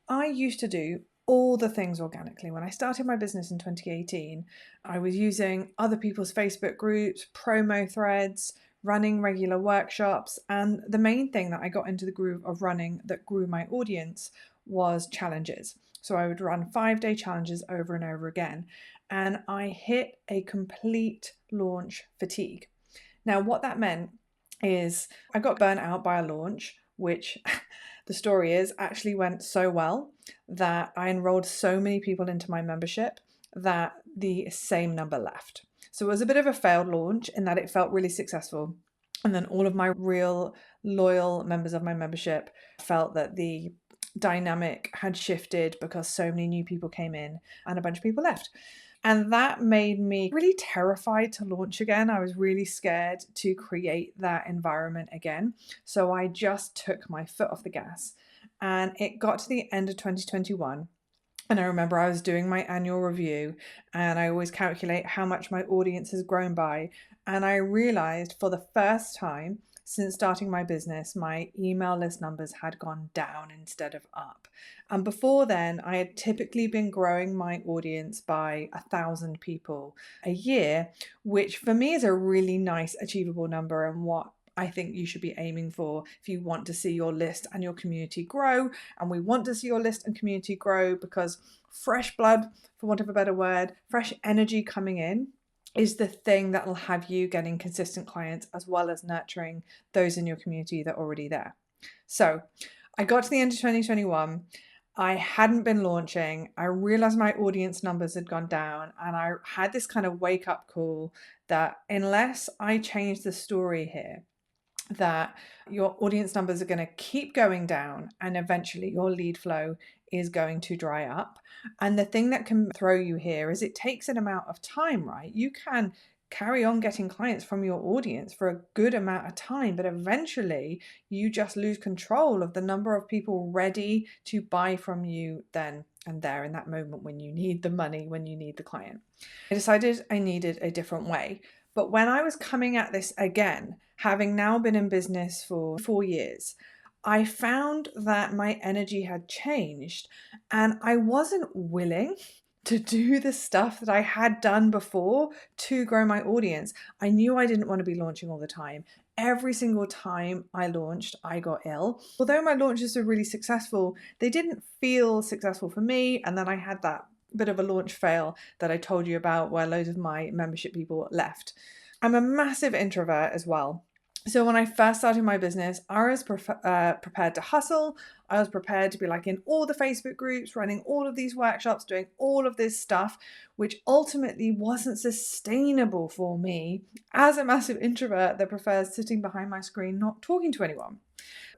I used to do all the things organically. When I started my business in 2018, I was using other people's Facebook groups, promo threads, running regular workshops. And the main thing that I got into the groove of running that grew my audience was challenges. So I would run 5-day challenges over and over again. And I hit a complete launch fatigue. Now, what that meant is I got burnt out by a launch, which the story is actually went so well that I enrolled so many people into my membership that the same number left. So it was a bit of a failed launch in that it felt really successful. And then all of my real loyal members of my membership felt that the dynamic had shifted because so many new people came in and a bunch of people left. And that made me really terrified to launch again. I was really scared to create that environment again. So I just took my foot off the gas. And it got to the end of 2021. And I remember I was doing my annual review and I always calculate how much my audience has grown by. And I realized for the first time since starting my business, my email list numbers had gone down instead of up. And before then, I had typically been growing my audience by 1,000 people a year, which for me is a really nice, achievable number and what I think you should be aiming for if you want to see your list and your community grow. And we want to see your list and community grow because fresh blood, for want of a better word, fresh energy coming in is the thing that will have you getting consistent clients as well as nurturing those in your community that are already there. So I got to the end of 2021. I hadn't been launching. I realized my audience numbers had gone down, and I had this kind of wake up call that unless I change the story here, that your audience numbers are going to keep going down and eventually your lead flow is going to dry up. And the thing that can throw you here is it takes an amount of time, right? You can carry on getting clients from your audience for a good amount of time, but eventually you just lose control of the number of people ready to buy from you then and there in that moment when you need the money, when you need the client. I decided I needed a different way. But when I was coming at this again, having now been in business for 4 years, I found that my energy had changed and I wasn't willing to do the stuff that I had done before to grow my audience. I knew I didn't want to be launching all the time. Every single time I launched, I got ill. Although my launches were really successful, they didn't feel successful for me. And then I had that bit of a launch fail that I told you about where loads of my membership people left. I'm a massive introvert as well. So when I first started my business, I was prepared to hustle. I was prepared to be like in all the Facebook groups, running all of these workshops, doing all of this stuff, which ultimately wasn't sustainable for me as a massive introvert that prefers sitting behind my screen, not talking to anyone.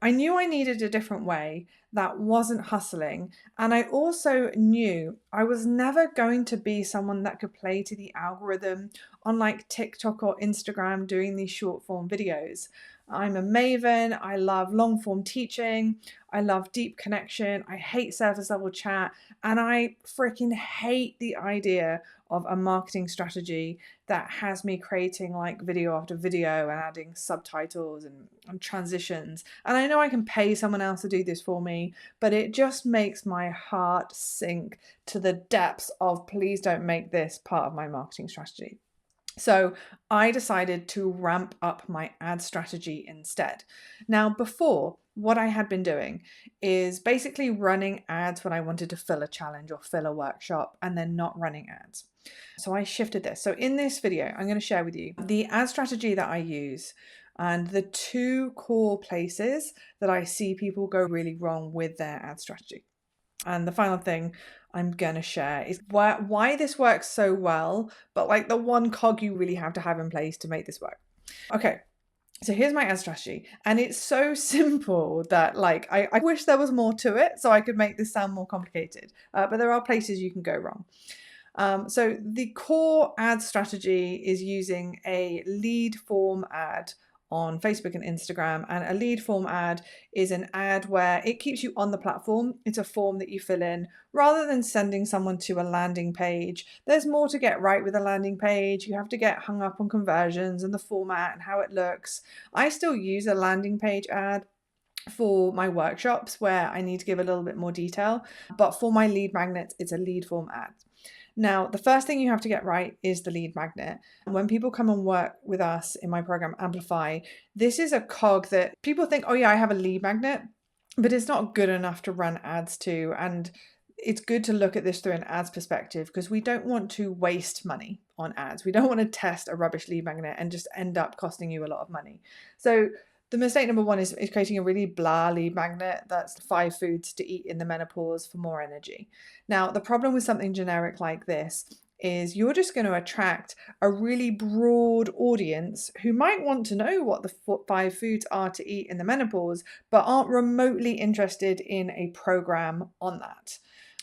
I knew I needed a different way that wasn't hustling. And I also knew I was never going to be someone that could play to the algorithm on like TikTok or Instagram doing these short form videos. I'm a maven. I love long form teaching. I love deep connection. I hate surface level chat. And I freaking hate the idea of a marketing strategy that has me creating like video after video and adding subtitles and transitions. And I know I can pay someone else to do this for me, but it just makes my heart sink to the depths of please don't make this part of my marketing strategy. So I decided to ramp up my ad strategy instead. Now, before, what I had been doing is basically running ads when I wanted to fill a challenge or fill a workshop and then not running ads. So I shifted this. So in this video, I'm going to share with you the ad strategy that I use and the two core places that I see people go really wrong with their ad strategy. And the final thing I'm going to share is why this works so well, but like the one cog you really have to have in place to make this work. Okay, so here's my ad strategy. And it's so simple that like I wish there was more to it so I could make this sound more complicated. But there are places you can go wrong. So the core ad strategy is using a lead form ad on Facebook and Instagram. And a lead form ad is an ad where it keeps you on the platform. It's a form that you fill in rather than sending someone to a landing page. There's more to get right with a landing page. You have to get hung up on conversions and the format and how it looks. I still use a landing page ad for my workshops where I need to give a little bit more detail. But for my lead magnets, it's a lead form ad. Now, the first thing you have to get right is the lead magnet. And when people come and work with us in my program Amplify, this is a cog that people think, oh yeah, I have a lead magnet, but it's not good enough to run ads to. And it's good to look at this through an ads perspective, because we don't want to waste money on ads. We don't want to test a rubbish lead magnet and just end up costing you a lot of money. So the mistake number one is creating a really blah lead magnet that's 5 foods to eat in the menopause for more energy. Now, the problem with something generic like this is you're just going to attract a really broad audience who might want to know what the 5 foods are to eat in the menopause, but aren't remotely interested in a program on that.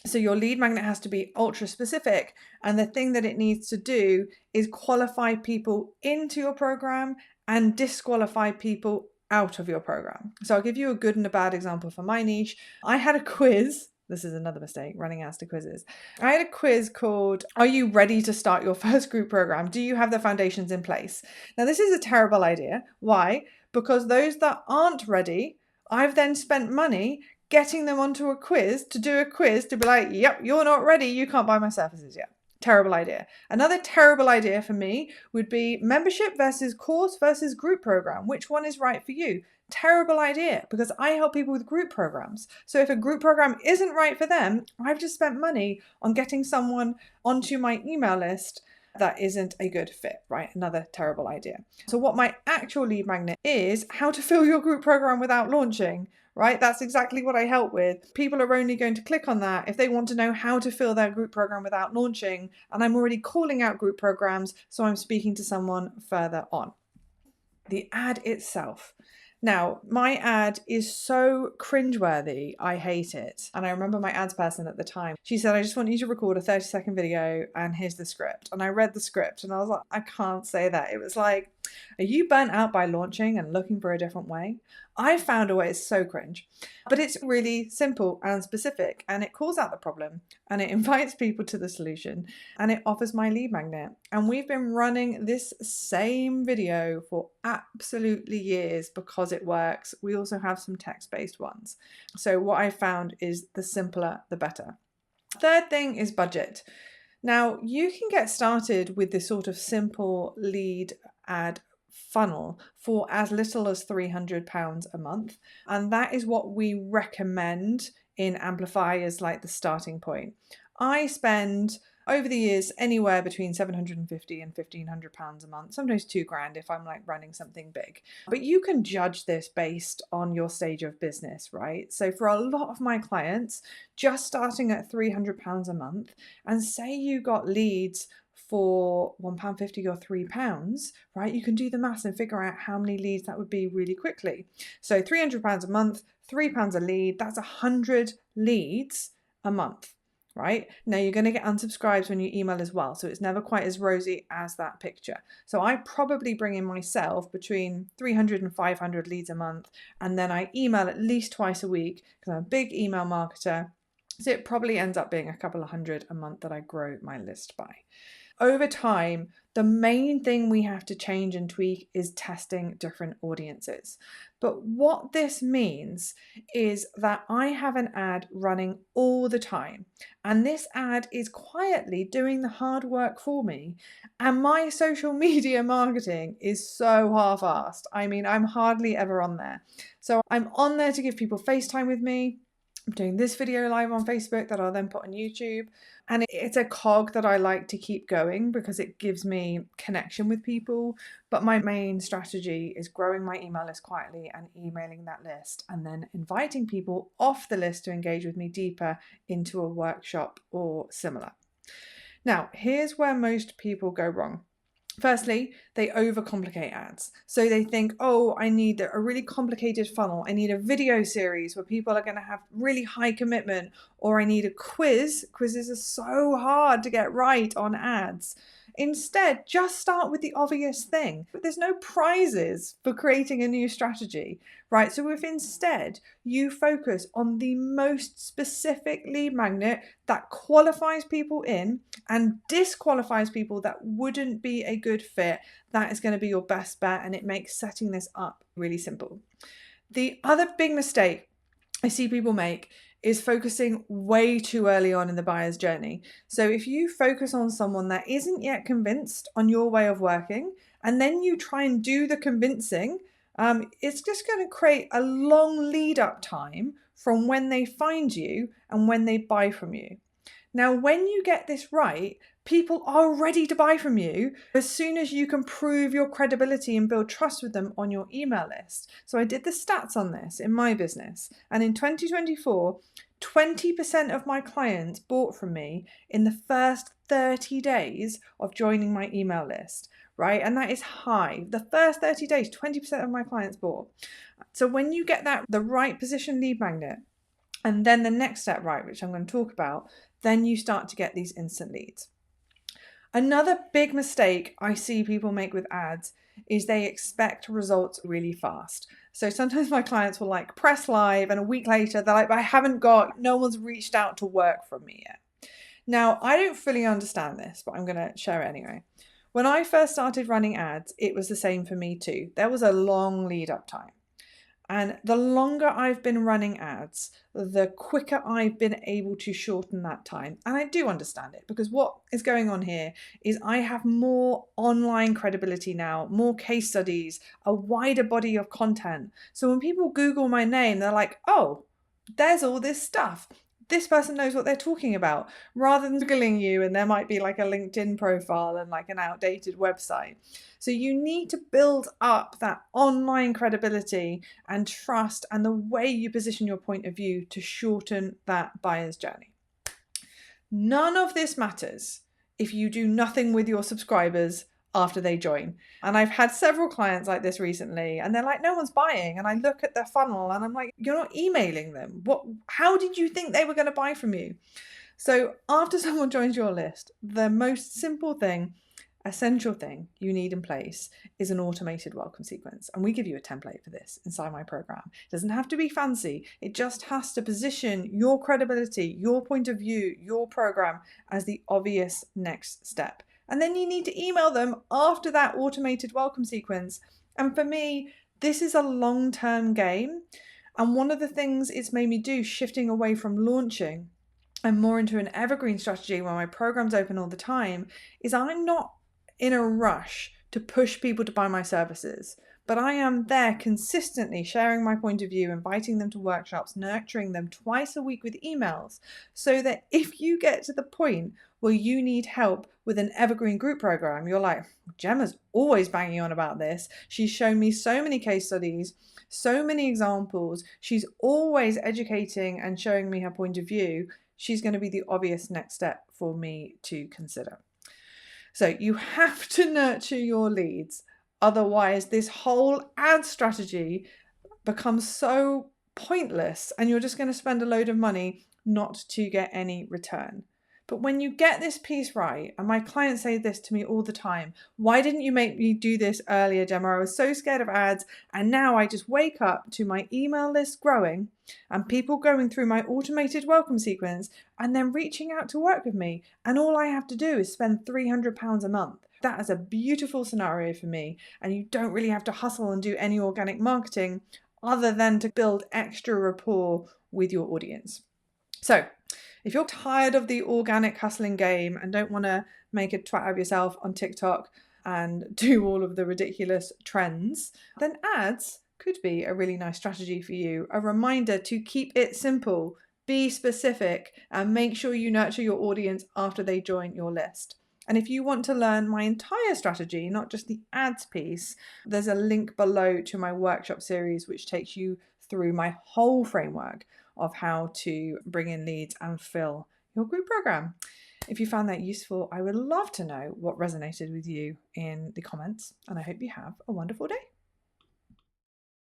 So your lead magnet has to be ultra specific, and the thing that it needs to do is qualify people into your program and disqualify people out of your program. So I'll give you a good and a bad example for my niche. I had a quiz. This is another mistake, running ads to quizzes. I had a quiz called, are you ready to start your first group program? Do you have the foundations in place? Now, this is a terrible idea. Why? Because those that aren't ready, I've then spent money getting them onto a quiz to do a quiz to be like, yep, you're not ready. You can't buy my services yet. Terrible idea. Another terrible idea for me would be membership versus course versus group program. Which one is right for you? Terrible idea, because I help people with group programs. So if a group program isn't right for them, I've just spent money on getting someone onto my email list that isn't a good fit, right? Another terrible idea. So what my actual lead magnet is, how to fill your group program without launching, right? That's exactly what I help with. People are only going to click on that if they want to know how to fill their group program without launching. And I'm already calling out group programs, so I'm speaking to someone further on. The ad itself. Now, my ad is so cringeworthy, I hate it. And I remember my ads person at the time, she said, I just want you to record a 30-second video and here's the script. And I read the script and I was like, I can't say that. It was like, are you burnt out by launching and looking for a different way? I found a way, it's so cringe. But it's really simple and specific, and it calls out the problem, and it invites people to the solution, and it offers my lead magnet. And we've been running this same video for absolutely years because it works. We also have some text-based ones. So what I found is the simpler, the better. Third thing is budget. Now, you can get started with this sort of simple lead ad funnel for as little as £300 a month. And that is what we recommend in Amplify as like the starting point. I spend over the years anywhere between £750 and £1,500 a month, sometimes £2,000 if I'm like running something big. But you can judge this based on your stage of business, right? So for a lot of my clients, just starting at £300 a month, and say you got leads for £1.50 or £3, right? You can do the maths and figure out how many leads that would be really quickly. So £300 a month, £3 a lead, that's 100 leads a month, right? Now you're going to get unsubscribes when you email as well. So it's never quite as rosy as that picture. So I probably bring in myself between 300 and 500 leads a month. And then I email at least twice a week because I'm a big email marketer. So it probably ends up being a couple of hundred a month that I grow my list by. Over time, the main thing we have to change and tweak is testing different audiences. But what this means is that I have an ad running all the time, and this ad is quietly doing the hard work for me. And my social media marketing is so half-assed. I mean, I'm hardly ever on there. So I'm on there to give people FaceTime with me. I'm doing this video live on Facebook that I'll then put on YouTube. And it's a cog that I like to keep going because it gives me connection with people. But my main strategy is growing my email list quietly and emailing that list, and then inviting people off the list to engage with me deeper into a workshop or similar. Now, here's where most people go wrong. Firstly, they overcomplicate ads. So they think, oh, I need a really complicated funnel. I need a video series where people are going to have really high commitment, or I need a quiz. Quizzes are so hard to get right on ads. Instead, just start with the obvious thing. But there's no prizes for creating a new strategy, right? So if instead you focus on the most specific lead magnet that qualifies people in and disqualifies people that wouldn't be a good fit, that is going to be your best bet, and it makes setting this up really simple. The other big mistake I see people make is focusing way too early on in the buyer's journey. So if you focus on someone that isn't yet convinced on your way of working, and then you try and do the convincing, it's just going to create a long lead up time from when they find you and when they buy from you. Now, when you get this right, people are ready to buy from you as soon as you can prove your credibility and build trust with them on your email list. So I did the stats on this in my business, and in 2024, 20% of my clients bought from me in the first 30 days of joining my email list, right? And that is high. The first 30 days, 20% of my clients bought. So when you get that, the right position lead magnet, and then the next step right, which I'm going to talk about, then you start to get these instant leads. Another big mistake I see people make with ads is they expect results really fast. So sometimes my clients will like press live and a week later they're like, no one's reached out to work from me yet. Now, I don't fully understand this, but I'm going to share it anyway. When I first started running ads, it was the same for me too. There was a long lead up time. And the longer I've been running ads, the quicker I've been able to shorten that time. And I do understand it, because what is going on here is I have more online credibility now, more case studies, a wider body of content. So when people Google my name, they're like, oh, there's all this stuff. This person knows what they're talking about, rather than Googling you and there might be like a LinkedIn profile and like an outdated website. So you need to build up that online credibility and trust and the way you position your point of view to shorten that buyer's journey. None of this matters if you do nothing with your subscribers after they join. And I've had several clients like this recently, and they're like, no one's buying. And I look at their funnel and I'm like, you're not emailing them. How did you think they were going to buy from you? So after someone joins your list, the most simple thing, essential thing you need in place is an automated welcome sequence. And we give you a template for this inside my program. It doesn't have to be fancy. It just has to position your credibility, your point of view, your program as the obvious next step. And then you need to email them after that automated welcome sequence. And for me, this is a long-term game. And one of the things it's made me do, shifting away from launching and more into an evergreen strategy where my program's open all the time, is I'm not in a rush to push people to buy my services. But I am there consistently sharing my point of view, inviting them to workshops, nurturing them twice a week with emails, so that if you get to the point where you need help with an evergreen group program, you're like, Gemma's always banging on about this. She's shown me so many case studies, so many examples. She's always educating and showing me her point of view. She's going to be the obvious next step for me to consider. So you have to nurture your leads. Otherwise, this whole ad strategy becomes so pointless and you're just going to spend a load of money not to get any return. But when you get this piece right, and my clients say this to me all the time, why didn't you make me do this earlier, Gemma? I was so scared of ads, and now I just wake up to my email list growing and people going through my automated welcome sequence and then reaching out to work with me. And all I have to do is spend £300 a month. That is a beautiful scenario for me. And you don't really have to hustle and do any organic marketing other than to build extra rapport with your audience. So if you're tired of the organic hustling game and don't want to make a twat of yourself on TikTok and do all of the ridiculous trends, then ads could be a really nice strategy for you. A reminder to keep it simple, be specific, and make sure you nurture your audience after they join your list. And if you want to learn my entire strategy, not just the ads piece, there's a link below to my workshop series, which takes you through my whole framework of how to bring in leads and fill your group program. If you found that useful, I would love to know what resonated with you in the comments, and I hope you have a wonderful day.